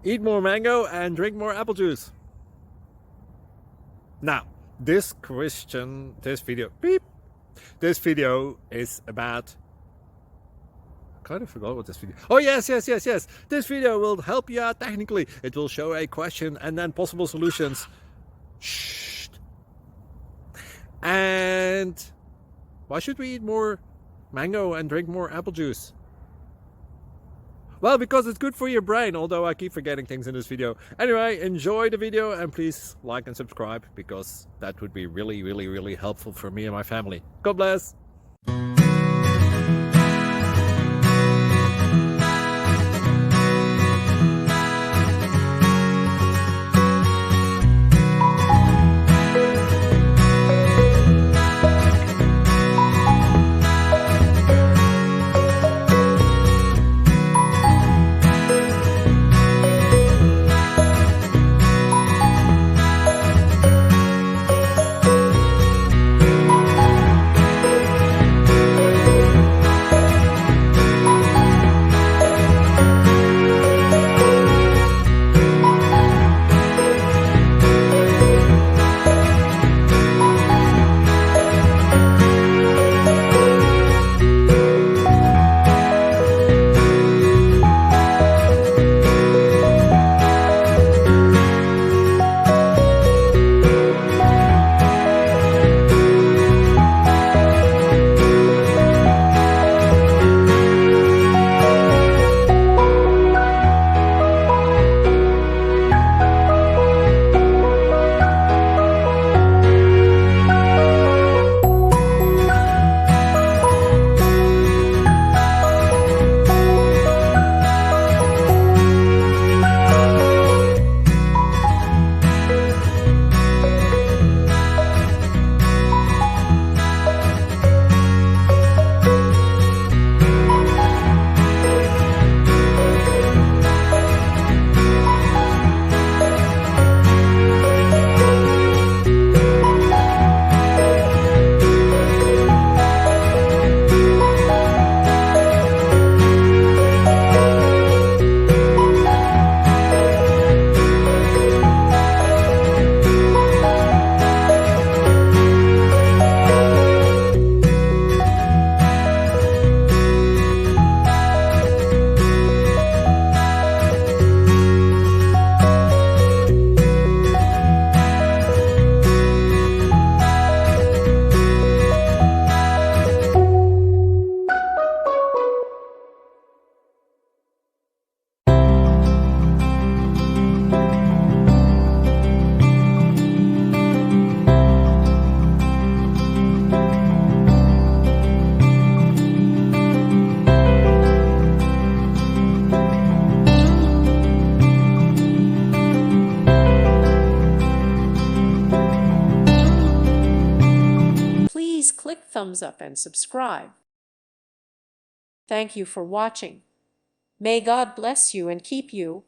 Eat more mango and drink more apple juice. Now, this video is about, I kind of forgot what this video. Oh, yes. This video will help you out technically. It will show a question and then possible solutions. Shh. And why should we eat more mango and drink more apple juice? Well, because it's good for your brain, although I keep forgetting things in this video. Anyway, enjoy the video and please like and subscribe, because that would be really helpful for me and my family. God bless! Please click thumbs up and subscribe. Thank you for watching. May God bless you and keep you.